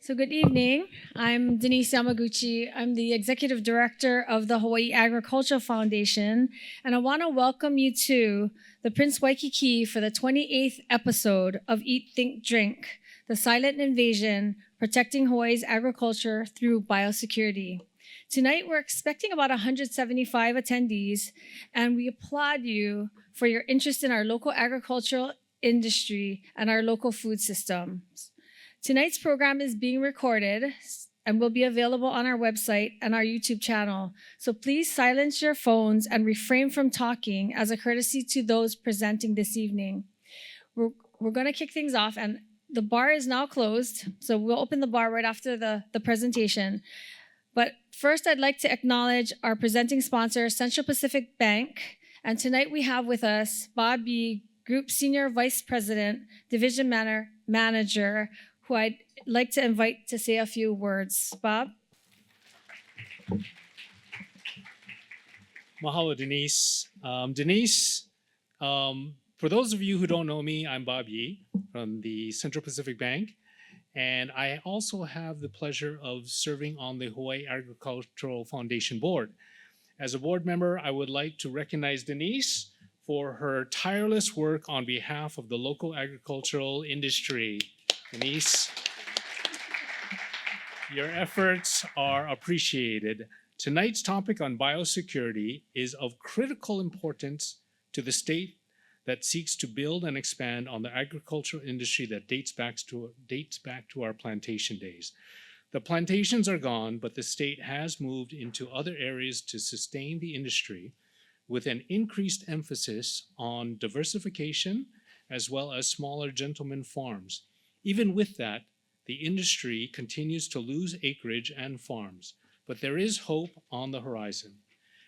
So good evening. I'm Denise Yamaguchi. I'm the Executive Director of the Hawaii Agricultural Foundation, and I want to welcome you to the Prince Waikiki for the 28th episode of Eat, Think, Drink, the Silent Invasion, Protecting Hawaii's Agriculture Through Biosecurity. Tonight, we're expecting about 175 attendees, and we applaud you for your interest in our local agricultural industry and our local food systems. Tonight's program is being recorded and will be available on our website and our YouTube channel. So please silence your phones and refrain from talking as a courtesy to those presenting this evening. We're going to kick things off, and the bar is now closed, so we'll open the bar right after the presentation. But first, I'd like to acknowledge our presenting sponsor, Central Pacific Bank. And tonight we have with us Bob B., Group Senior Vice President, Division Manager, who I'd like to invite to say a few words. Bob? Mahalo, Denise. For those of you who don't know me, I'm Bob Yee from the Central Pacific Bank, and I also have the pleasure of serving on the Hawaii Agricultural Foundation Board. As a board member, I would like to recognize Denise for her tireless work on behalf of the local agricultural industry. Denise, your efforts are appreciated. Tonight's topic on biosecurity is of critical importance to the state that seeks to build and expand on the agricultural industry that dates back to our plantation days. The plantations are gone, but the state has moved into other areas to sustain the industry with an increased emphasis on diversification as well as smaller gentleman farms. Even with that, the industry continues to lose acreage and farms, but there is hope on the horizon.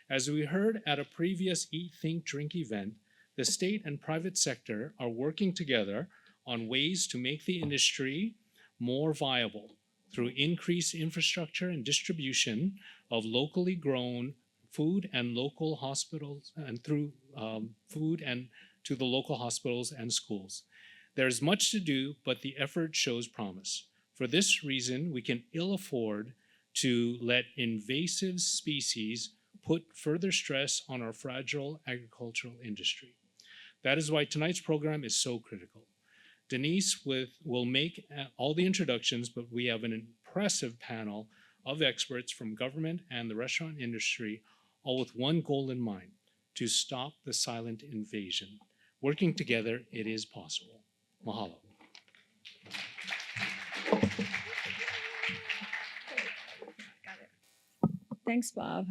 As we heard at a previous Eat, Think, Drink event, the state and private sector are working together on ways to make the industry more viable through increased infrastructure and distribution of locally grown food and local hospitals, and through food and to the local hospitals and schools. There's much to do, but the effort shows promise. For this reason, we can ill afford to let invasive species put further stress on our fragile agricultural industry. That is why tonight's program is so critical. Denise will make all the introductions, but we have an impressive panel of experts from government and the restaurant industry, all with one goal in mind: to stop the silent invasion. Working together, it is possible. Mahalo. Thanks, Bob.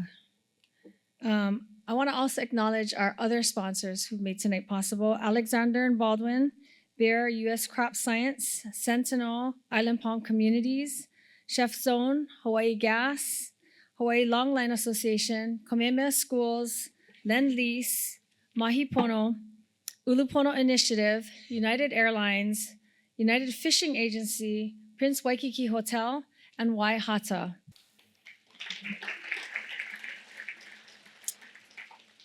I want to also acknowledge our other sponsors who made tonight possible: Alexander and Baldwin, Bayer U.S. Crop Science, Sentinel, Island Palm Communities, Chef Zone, Hawaii Gas, Hawaii Longline Association, Kamehameha Schools, Lend-Lease, Mahi Pono, Ulupono Initiative, United Airlines, United Fishing Agency, Prince Waikiki Hotel, and Waihata.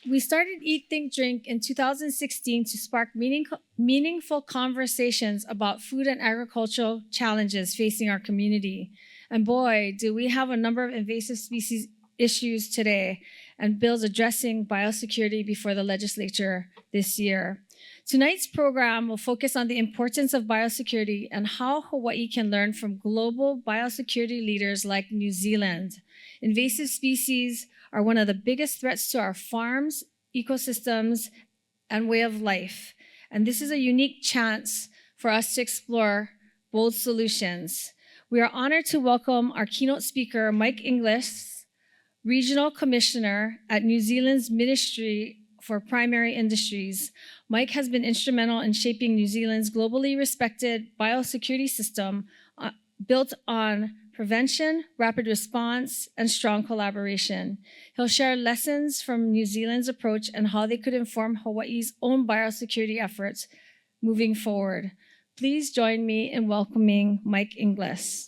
We started Eat, Think, Drink in 2016 to spark meaningful conversations about food and agricultural challenges facing our community. And boy, do we have a number of invasive species issues today and bills addressing biosecurity before the legislature this year. Tonight's program will focus on the importance of biosecurity and how Hawaii can learn from global biosecurity leaders like New Zealand. Invasive species are one of the biggest threats to our farms, ecosystems, and way of life. And this is a unique chance for us to explore bold solutions. We are honored to welcome our keynote speaker, Mike Inglis, Regional Commissioner at New Zealand's Ministry for Primary Industries. Mike has been instrumental in shaping New Zealand's globally respected biosecurity system built on prevention, rapid response, and strong collaboration. He'll share lessons from New Zealand's approach and how they could inform Hawaii's own biosecurity efforts moving forward. Please join me in welcoming Mike Inglis.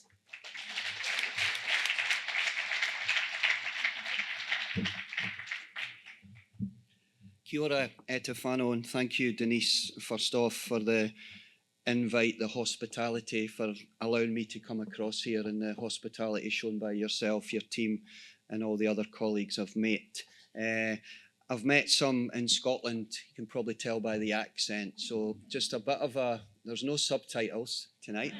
Kia ora e te whānau, and thank you, Denise, first off, for the invite the hospitality for allowing me to come across here, and the hospitality shown by yourself, your team, and all the other colleagues I've met. I've met some in Scotland, you can probably tell by the accent, so just a bit of there's no subtitles tonight.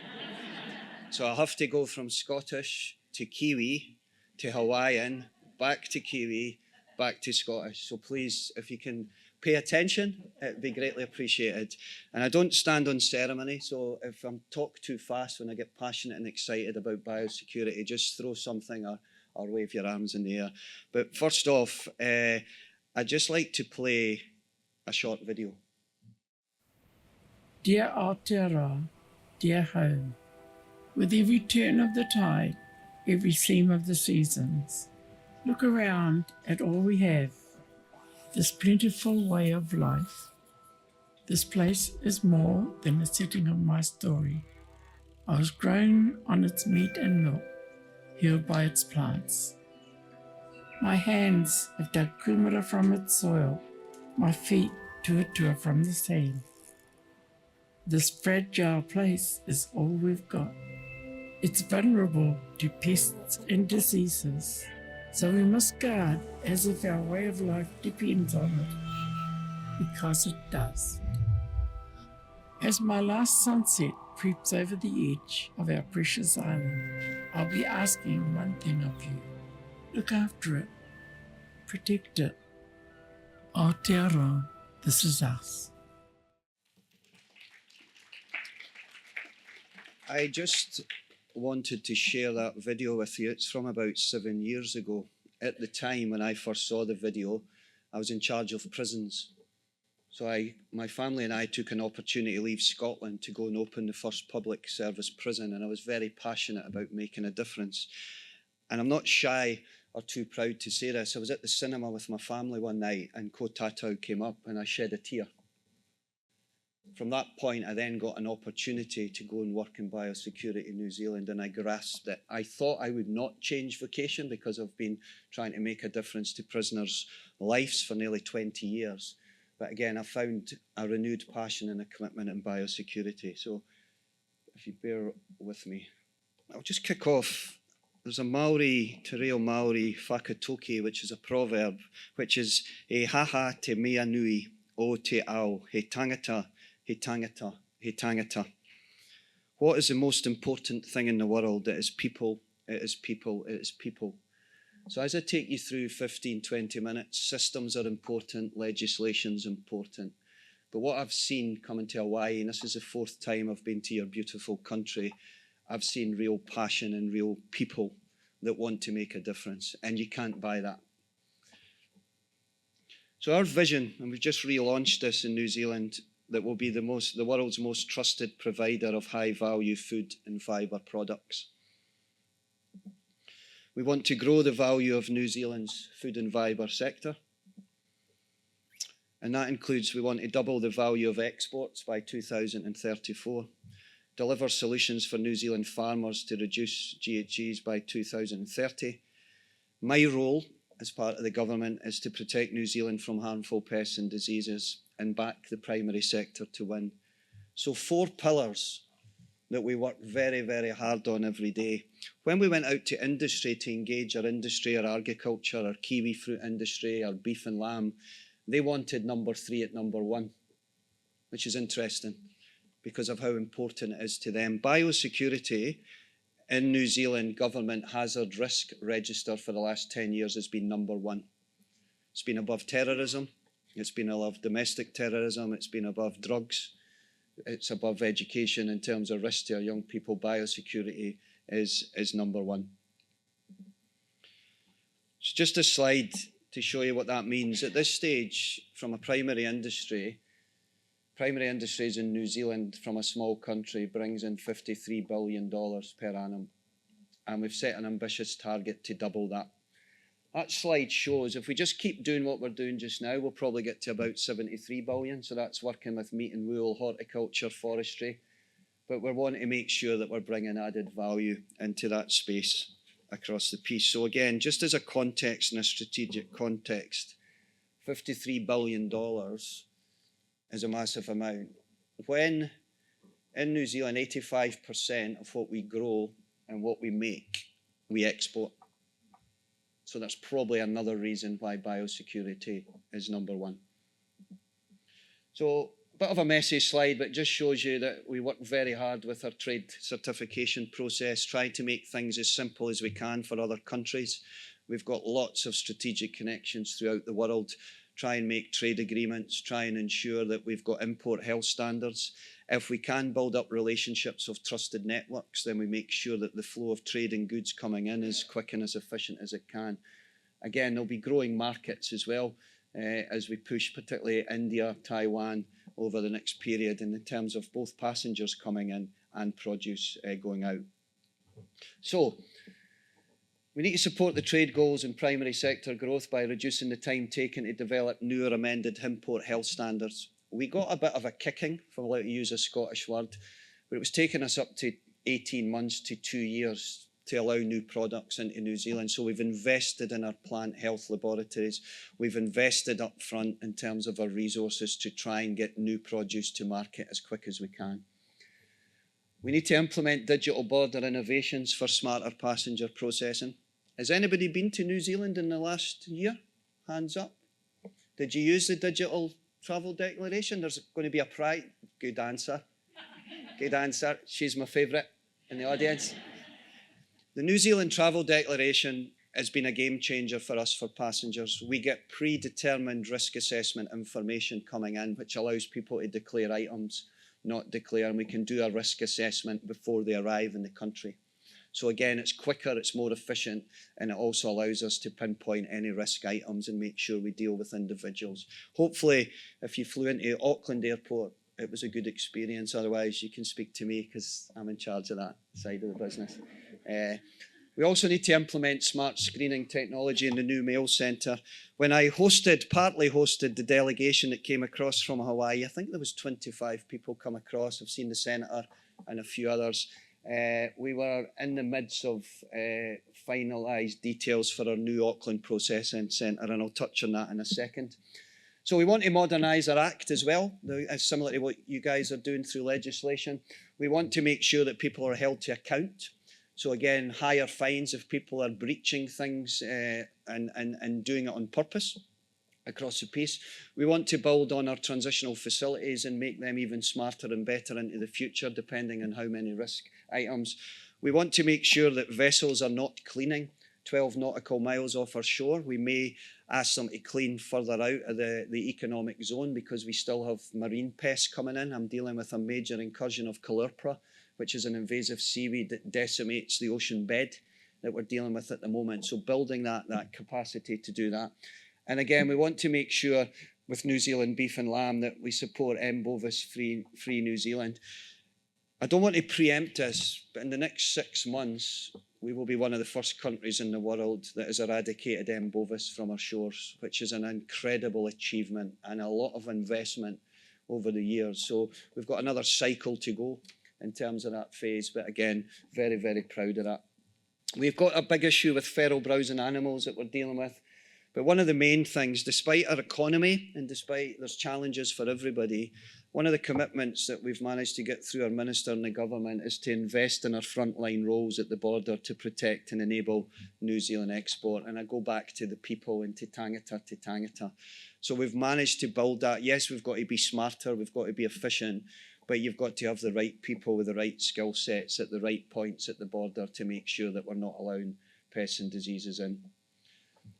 So I have to go from Scottish to Kiwi to Hawaiian, back to Kiwi, back to Scottish. So please, if you can pay attention, it'd be greatly appreciated. And I don't stand on ceremony, so if I'm talk too fast when I get passionate and excited about biosecurity, just throw something or wave your arms in the air. But first off, I'd just like to play a short video. Dear Aotearoa, dear home, with every turn of the tide, every seam of the seasons, look around at all we have, this plentiful way of life. This place is more than the setting of my story. I was grown on its meat and milk, healed by its plants. My hands have dug kumara from its soil, my feet tuatua from the sand. This fragile place is all we've got. It's vulnerable to pests and diseases, so we must guard as if our way of life depends on it, because it does. As my last sunset creeps over the edge of our precious island, I'll be asking one thing of you. Look after it. Protect it. Aotearoa, this is us. I just wanted to share that video with you. It's from about 7 years ago. At the time when I first saw the video, I was in charge of prisons. So my family and I took an opportunity to leave Scotland to go and open the first public service prison, and I was very passionate about making a difference. And I'm not shy or too proud to say this. I was at the cinema with my family one night and Ko Tātou came up and I shed a tear. From that point, I then got an opportunity to go and work in biosecurity in New Zealand, and I grasped it. I thought I would not change vocation because I've been trying to make a difference to prisoners' lives for nearly 20 years. But again, I found a renewed passion and a commitment in biosecurity. So if you bear with me, I'll just kick off. There's a Maori, Te Reo Maori whakatoki, which is a proverb, which is e haha te mea nui o te ao, he tangata, he tangata, he tangata. What is the most important thing in the world? It is people, it is people, it is people. So as I take you through 15, 20 minutes, systems are important, legislation's important. But what I've seen coming to Hawaii, and this is the 4th time I've been to your beautiful country, I've seen real passion and real people that want to make a difference, and you can't buy that. So our vision, and we've just relaunched this in New Zealand, that will be the world's most trusted provider of high-value food and fibre products. We want to grow the value of New Zealand's food and fibre sector. And that includes, we want to double the value of exports by 2034, deliver solutions for New Zealand farmers to reduce GHGs by 2030. My role as part of the government is to protect New Zealand from harmful pests and diseases and back the primary sector to win. So 4 pillars that we work very, very hard on every day. When we went out to industry to engage our industry, our agriculture, our kiwi fruit industry, our beef and lamb, they wanted number 3 at number 1, which is interesting because of how important it is to them. Biosecurity in New Zealand government hazard risk register for the last 10 years has been number 1. It's been above terrorism, it's been above domestic terrorism, it's been above drugs, it's above education in terms of risk to our young people. Biosecurity is number 1. So just a slide to show you what that means. At this stage, from a primary industries in New Zealand from a small country brings in $53 billion per annum. And we've set an ambitious target to double that. That slide shows if we just keep doing what we're doing just now, we'll probably get to about 73 billion. So that's working with meat and wool, horticulture, forestry. But we're wanting to make sure that we're bringing added value into that space across the piece. So again, just as a context and a strategic context, $53 billion is a massive amount. When In New Zealand, 85% of what we grow and what we make, we export. So that's probably another reason why biosecurity is number one. So a bit of a messy slide, but it just shows you that we work very hard with our trade certification process, trying to make things as simple as we can for other countries. We've got lots of strategic connections throughout the world, try and make trade agreements, try and ensure that we've got import health standards. If we can build up relationships of trusted networks, then we make sure that the flow of trade and goods coming in is quick and as efficient as it can. Again, there'll be growing markets as well as we push particularly India, Taiwan over the next period in terms of both passengers coming in and produce going out. So, we need to support the trade goals and primary sector growth by reducing the time taken to develop new or amended import health standards. We got a bit of a kicking, if I'm allowed to use a Scottish word, but it was taking us up to 18 months to 2 years to allow new products into New Zealand. So we've invested in our plant health laboratories. We've invested up front in terms of our resources to try and get new produce to market as quick as we can. We need to implement digital border innovations for smarter passenger processing. Has anybody been to New Zealand in the last year? Hands up. Did you use the digital travel declaration? There's going to be a prize. Good answer. Good answer. She's my favourite in the audience. The New Zealand Travel Declaration has been a game changer for us, for passengers. We get predetermined risk assessment information coming in, which allows people to declare items, not declare, and we can do a risk assessment before they arrive in the country. So again, it's quicker, it's more efficient, and it also allows us to pinpoint any risk items and make sure we deal with individuals. Hopefully, if you flew into Auckland Airport, it was a good experience. Otherwise, you can speak to me because I'm in charge of that side of the business. We also need to implement smart screening technology in the new mail centre. When I partly hosted the delegation that came across from Hawaii, I think there was 25 people come across. I've seen the Senator and a few others. We were in the midst of finalised details for our new Auckland Processing Centre, and I'll touch on that in a second. So we want to modernise our Act as well, similar to what you guys are doing through legislation. We want to make sure that people are held to account. So again, higher fines if people are breaching things and doing it on purpose across the piece. We want to build on our transitional facilities and make them even smarter and better into the future, depending on how many risk items. We want to make sure that vessels are not cleaning 12 nautical miles off our shore. We may ask them to clean further out of the economic zone because we still have marine pests coming in. I'm dealing with a major incursion of caulerpa, which is an invasive seaweed that decimates the ocean bed that we're dealing with at the moment. So building that capacity to do that. And again, we want to make sure with New Zealand beef and lamb that we support M. bovis free New Zealand. I don't want to preempt this, but in the next 6 months, we will be one of the first countries in the world that has eradicated M. bovis from our shores, which is an incredible achievement and a lot of investment over the years. So we've got another cycle to go in terms of that phase, but again, very, very proud of that. We've got a big issue with feral browsing animals that we're dealing with, but one of the main things, despite our economy and despite there's challenges for everybody, one of the commitments that we've managed to get through our minister and the government is to invest in our frontline roles at the border to protect and enable New Zealand export. And I go back to the people and to tangata. So we've managed to build that. Yes, we've got to be smarter, we've got to be efficient, but you've got to have the right people with the right skill sets at the right points at the border to make sure that we're not allowing pests and diseases in.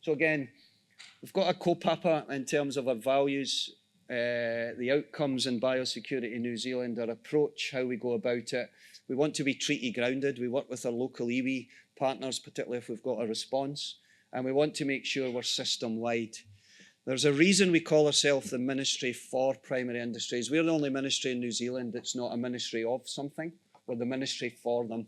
So again, we've got a kaupapa in terms of our values, the outcomes in biosecurity in New Zealand, our approach, how we go about it. We want to be treaty grounded. We work with our local iwi partners, particularly if we've got a response, and we want to make sure we're system wide. There's a reason we call ourselves the Ministry for Primary Industries. We're the only ministry in New Zealand that's not a ministry of something. We're the ministry for them.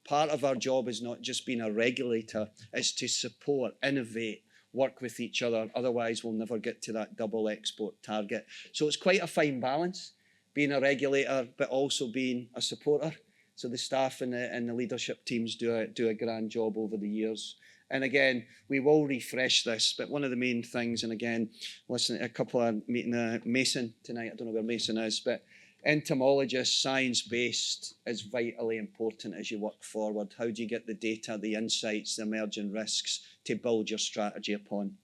Part of our job is not just being a regulator, it's to support, innovate, work with each other. Otherwise, we'll never get to that double export target. So it's quite a fine balance, being a regulator, but also being a supporter. So the staff and the leadership teams do a grand job over the years. And again, we will refresh this, but one of the main things, and again, listening to a couple of meeting Mason tonight, I don't know where Mason is, but entomologists, science-based is vitally important as you work forward. How do you get the data, the insights, the emerging risks to build your strategy upon?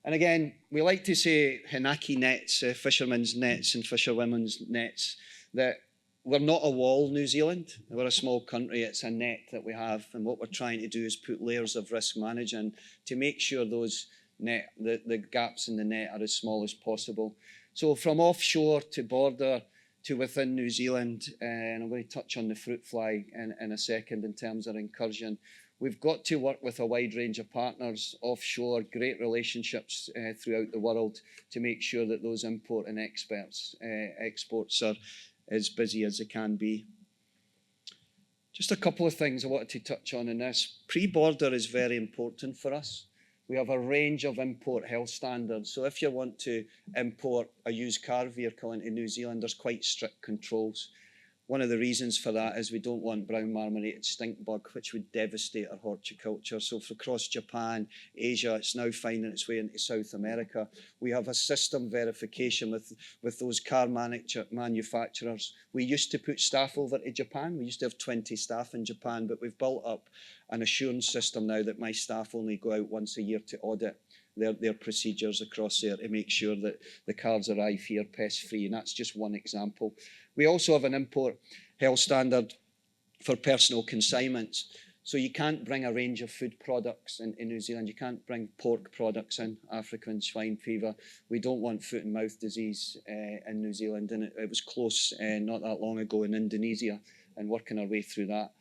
And again, we like to say Hinaki nets, fishermen's nets and fisherwomen's nets, that we're not a wall, New Zealand. We're a small country. It's a net that we have. And what we're trying to do is put layers of risk management to make sure those the gaps in the net are as small as possible. So from offshore to border to within New Zealand, and I'm going to touch on the fruit fly in a second in terms of incursion, we've got to work with a wide range of partners offshore, great relationships throughout the world to make sure that those import and exports are as busy as they can be. Just a couple of things I wanted to touch on in this. Pre-border is very important for us. We have a range of import health standards. So if you want to import a used car vehicle into New Zealand, there's quite strict controls. One of the reasons for that is we don't want brown marmorated stink bug, which would devastate our horticulture. So for across Japan, Asia, it's now finding its way into South America. We have a system verification with those car manufacturers. We used to put staff over to Japan. We used to have 20 staff in Japan, but we've built up an assurance system now that my staff only go out once a year to audit their procedures across there to make sure that the cars arrive here pest-free, and that's just one example. We also have an import health standard for personal consignments. So you can't bring a range of food products in New Zealand. You can't bring pork products in, African swine fever. We don't want foot and mouth disease in New Zealand, and it was close not that long ago in Indonesia, and working our way through that.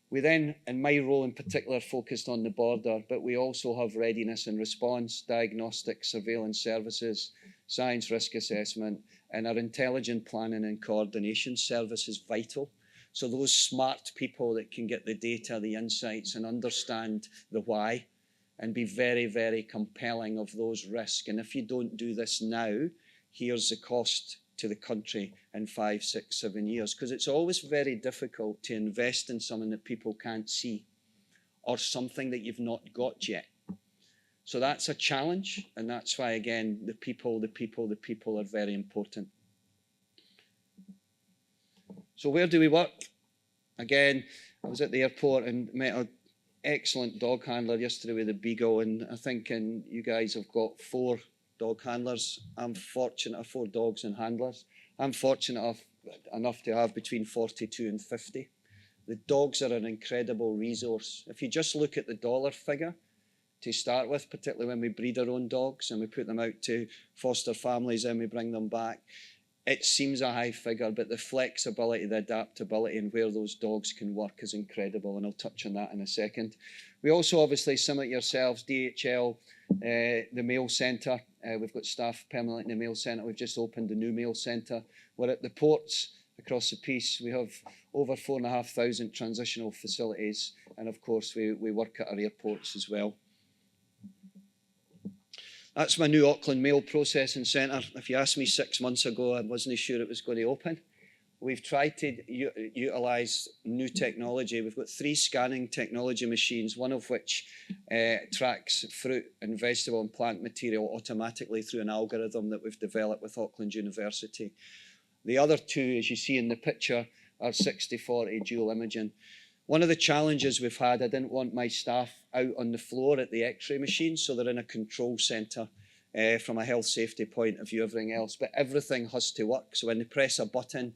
We then, in my role in particular, focused on the border, but we also have readiness and response, diagnostic, surveillance services, science risk assessment, and our intelligent planning and coordination service is vital. So those smart people that can get the data, the insights, and understand the why, and be very, very compelling of those risks. And if you don't do this now, here's the cost to the country in 5, 6, 7 years, because it's always very difficult to invest in something that people can't see or something that you've not got yet. So that's a challenge, and that's why, again, the people are very important. So where do we work? Again, I was at the airport and met an excellent dog handler yesterday with a beagle, and I think you guys have got 4 dog handlers. I'm fortunate, I have 4 dogs and handlers. I'm fortunate enough to have between 42 and 50. The dogs are an incredible resource. If you just look at the dollar figure to start with, particularly when we breed our own dogs and we put them out to foster families and we bring them back, it seems a high figure, but the flexibility, the adaptability, and where those dogs can work is incredible, and I'll touch on that in a second. We also, obviously, similar to yourselves, DHL, the mail centre. We've got staff permanently in the mail centre. We've just opened a new mail centre. We're at the ports across the piece. We have over 4,500 transitional facilities, and of course, we work at our airports as well. That's my new Auckland Mail Processing Centre. If you asked me 6 months ago, I wasn't sure it was going to open. We've tried to utilise new technology. We've got 3 scanning technology machines, one of which tracks fruit and vegetable and plant material automatically through an algorithm that we've developed with Auckland University. The other 2, as you see in the picture, are 60/40 dual imaging. One of the challenges we've had, I didn't want my staff out on the floor at the X-ray machine, so they're in a control centre from a health safety point of view, everything else. But everything has to work. So when they press a button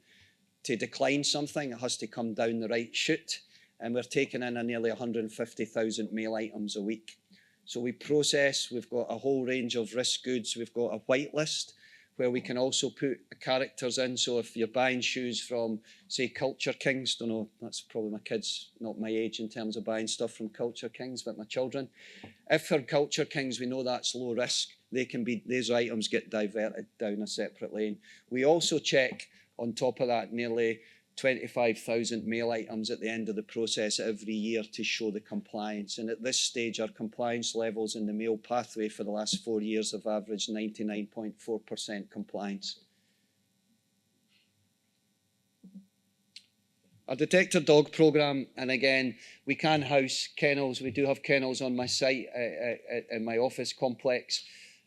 to decline something, it has to come down the right chute. And we're taking in nearly 150,000 mail items a week. So we process, we've got a whole range of risk goods. We've got a white list where we can also put characters in. So if you're buying shoes from, say, Culture Kings, don't know, that's probably my kids, not my age in terms of buying stuff from Culture Kings, but my children. If for Culture Kings, we know that's low risk, these items get diverted down a separate lane. We also check, on top of that, nearly 25,000 mail items at the end of the process every year to show the compliance. And at this stage, our compliance levels in the mail pathway for the last 4 years have averaged 99.4% compliance. Our detector dog programme, and again, we can house kennels. We do have kennels on my site in my office complex.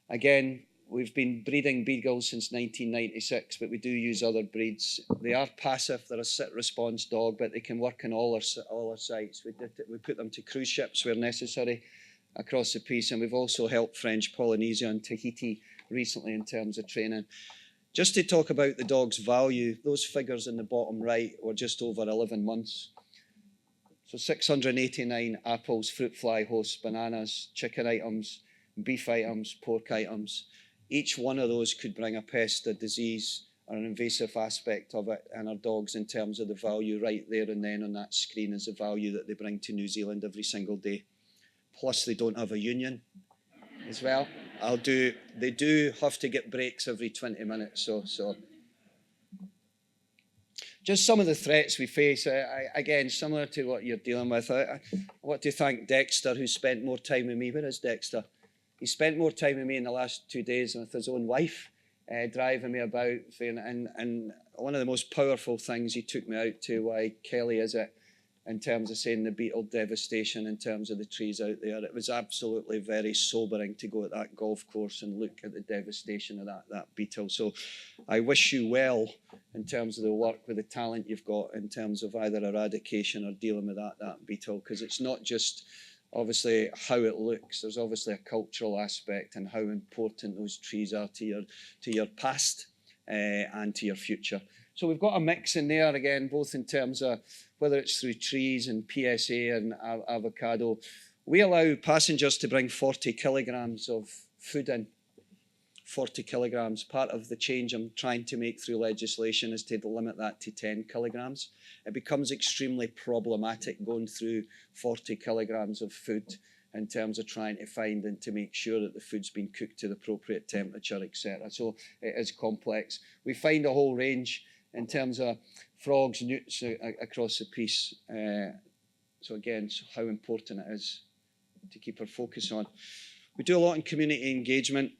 Again, We've been breeding beagles since 1996, but we do use other breeds. They are passive, they're a sit-response dog, but they can work in all our sites. We put them to cruise ships where necessary across the piece, and we've also helped French Polynesia and Tahiti recently in terms of training. Just to talk about the dog's value, those figures in the bottom right were just over 11 months. So 689 apples, fruit fly hosts, bananas, chicken items, beef items, pork items. Each one of those could bring a pest, a disease, or an invasive aspect of it. And our dogs, in terms of the value right there and then on that screen, is the value that they bring to New Zealand every single day. Plus, they don't have a union as well. They do have to get breaks every 20 minutes. So just some of the threats we face, again, similar to what you're dealing with. I want to thank Dexter, who spent more time with me. Where is Dexter? He spent more time with me in the last 2 days with his own wife, driving me about. And one of the most powerful things he took me out to, why Kelly is it, in terms of saying the beetle devastation, in terms of the trees out there. It was absolutely very sobering to go at that golf course and look at the devastation of that beetle. So I wish you well in terms of the work with the talent you've got in terms of either eradication or dealing with that beetle, because it's not just obviously how it looks. There's obviously a cultural aspect and how important those trees are to your past and to your future. So we've got a mix in there again, both in terms of whether it's through trees and PSA and avocado. We allow passengers to bring 40 kilograms of food in. 40 kilograms. Part of the change I'm trying to make through legislation is to limit that to 10 kilograms. It becomes extremely problematic going through 40 kilograms of food in terms of trying to find and to make sure that the food's been cooked to the appropriate temperature, etc. So it is complex. We find a whole range in terms of frogs, newts across the piece. So again, how important it is to keep our focus on. We do a lot in community engagement.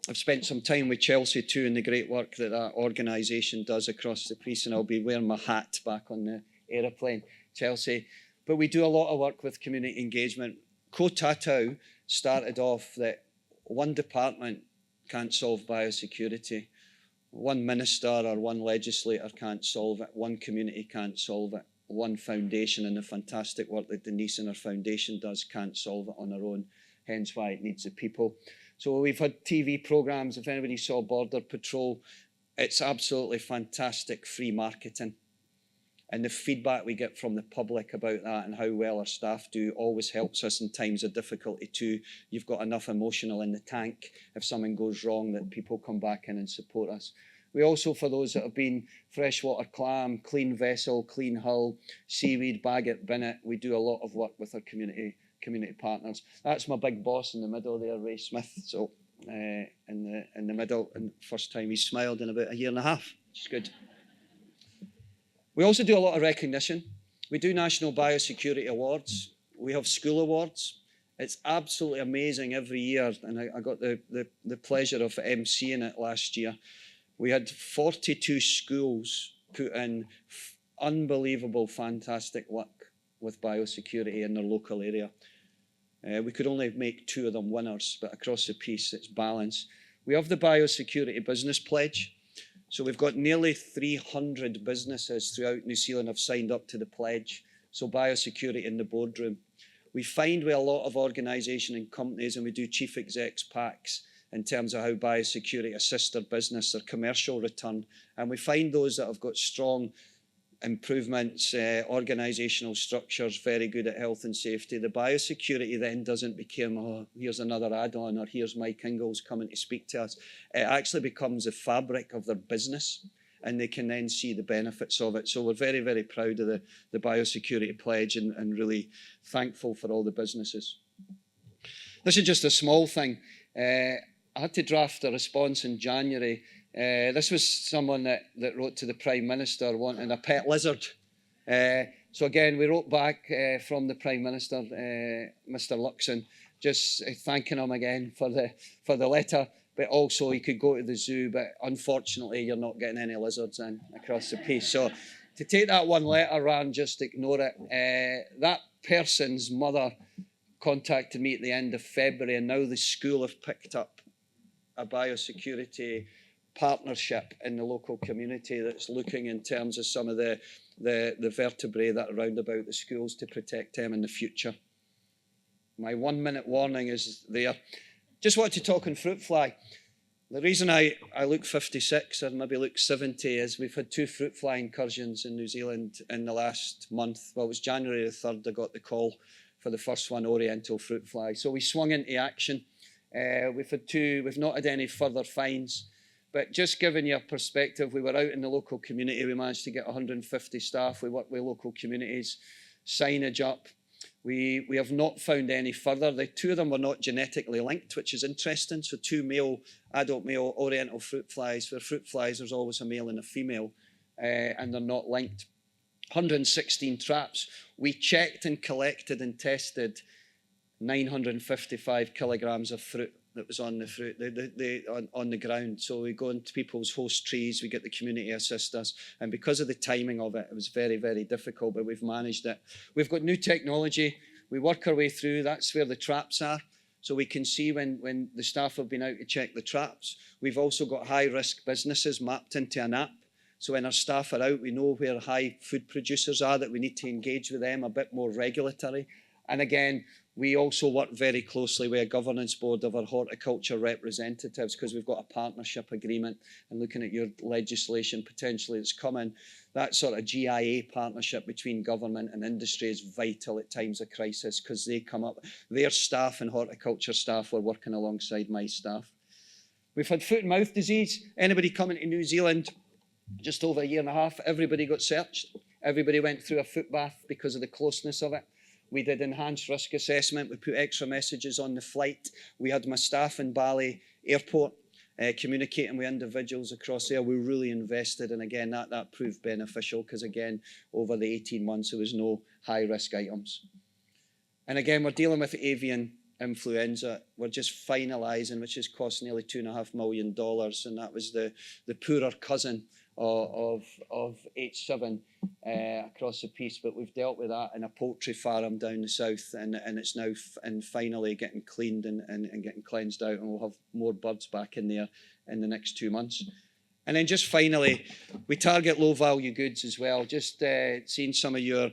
I've spent some time with Chelsea too in the great work that organisation does across the piece, and I'll be wearing my hat back on the aeroplane, Chelsea. But we do a lot of work with community engagement. Ko Tātou started off that one department can't solve biosecurity. One minister or one legislator can't solve it. One community can't solve it. One foundation and the fantastic work that Denise and her foundation does can't solve it on their own. Hence why it needs the people. So we've had TV programs. If anybody saw Border Patrol, it's absolutely fantastic free marketing. And the feedback we get from the public about that and how well our staff do always helps us in times of difficulty too. You've got enough emotional in the tank if something goes wrong that people come back in and support us. We also, for those that have been freshwater clam, clean vessel, clean hull, seaweed, bag it, bin it, we do a lot of work with our community partners. That's my big boss in the middle there, Ray Smith. So in the middle, and first time he's smiled in about a year and a half, which is good. We also do a lot of recognition. We do National Biosecurity Awards. We have school awards. It's absolutely amazing every year, and I got the pleasure of emceeing it last year. We had 42 schools put in unbelievable, fantastic work with biosecurity in their local area. We could only make 2 of them winners, but across the piece, it's balanced. We have the Biosecurity Business Pledge. So we've got nearly 300 businesses throughout New Zealand have signed up to the pledge. So biosecurity in the boardroom. We find with a lot of organisation and companies, and we do chief execs packs in terms of how biosecurity assists their business, their commercial return. And we find those that have got strong improvements, organisational structures, very good at health and safety. The biosecurity then doesn't become, oh, here's another add-on, or here's Mike Ingalls coming to speak to us. It actually becomes the fabric of their business, and they can then see the benefits of it. So we're very, very proud of the biosecurity pledge and really thankful for all the businesses. This is just a small thing. I had to draft a response in January. This was someone that wrote to the Prime Minister wanting a pet lizard. So again, we wrote back from the Prime Minister, Mr. Luxon, just thanking him again for the letter, but also he could go to the zoo, but unfortunately you're not getting any lizards in across the piece. So to take that one letter and just ignore it, that person's mother contacted me at the end of February, and now the school have picked up a biosecurity partnership in the local community that's looking in terms of some of the vertebrae that are round about the schools to protect them in the future. My 1 minute warning is there. Just want to talk on fruit fly. The reason I look 56 or maybe look 70 is we've had 2 fruit fly incursions in New Zealand in the last month. Well, it was January the 3rd I got the call for the first one, Oriental fruit fly. So we swung into action. We've had 2, we've not had any further fines. But just giving you a perspective, we were out in the local community. We managed to get 150 staff. We work with local communities, signage up. We have not found any further. The 2 of them were not genetically linked, which is interesting. So 2 adult male Oriental fruit flies. For fruit flies, there's always a male and a female, and they're not linked. 116 traps. We checked and collected and tested 955 kilograms of fruit that was on the fruit, on the ground. So we go into people's host trees, we get the community assist us, and because of the timing of it, it was very, very difficult, but we've managed it. We've got new technology. We work our way through. That's where the traps are. So we can see when the staff have been out to check the traps. We've also got high-risk businesses mapped into an app. So when our staff are out, we know where high food producers are, that we need to engage with them a bit more regulatory. And again, we also work very closely with a governance board of our horticulture representatives, because we've got a partnership agreement, and looking at your legislation potentially that's coming, that sort of GIA partnership between government and industry is vital at times of crisis, because they come up, their staff and horticulture staff were working alongside my staff. We've had foot and mouth disease. Anybody coming to New Zealand just over a year and a half, everybody got searched. Everybody went through a foot bath because of the closeness of it. We did enhanced risk assessment. We put extra messages on the flight. We had my staff in Bali Airport communicating with individuals across there. We really invested, and again, that proved beneficial, because again, over the 18 months, there was no high risk items. And again, we're dealing with avian influenza. We're just finalising, which has cost nearly $2.5 million, and that was the poorer cousin of H7 across the piece, but we've dealt with that in a poultry farm down the south, and it's now finally getting cleaned and getting cleansed out, and we'll have more birds back in there in the next 2 months. And then just finally, we target low value goods as well. Just seeing some of your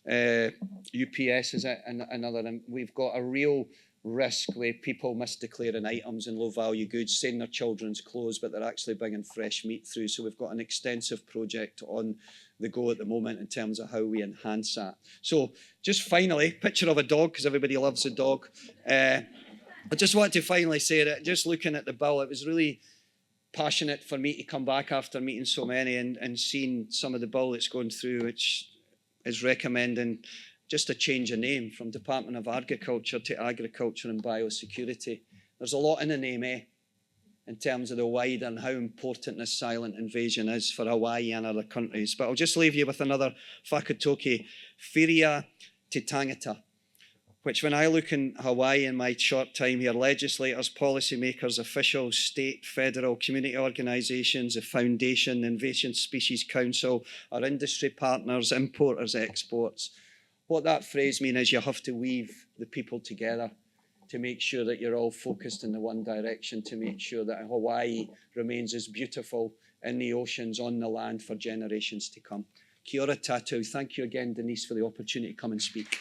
UPS is another, and we've got a real risk with people misdeclaring items in low value goods, saying they're children's clothes, but they're actually bringing fresh meat through. So we've got an extensive project on the go at the moment in terms of how we enhance that. So just finally, picture of a dog, because everybody loves a dog. I just want to finally say that just looking at the bill, it was really passionate for me to come back after meeting so many and seeing some of the bill that's going through, which is recommending just a change of name from Department of Agriculture to Agriculture and Biosecurity. There's a lot in the name, in terms of the wider and how important this silent invasion is for Hawaii and other countries. But I'll just leave you with another whakatoki, Whiria Te Tangata, which when I look in Hawaii in my short time here, legislators, policymakers, officials, state, federal, community organisations, the Foundation, the Invasive Species Council, our industry partners, importers, exports, what that phrase means is you have to weave the people together to make sure that you're all focused in the one direction, to make sure that Hawaii remains as beautiful in the oceans, on the land for generations to come. Kia ora tātou. Thank you again, Denise, for the opportunity to come and speak.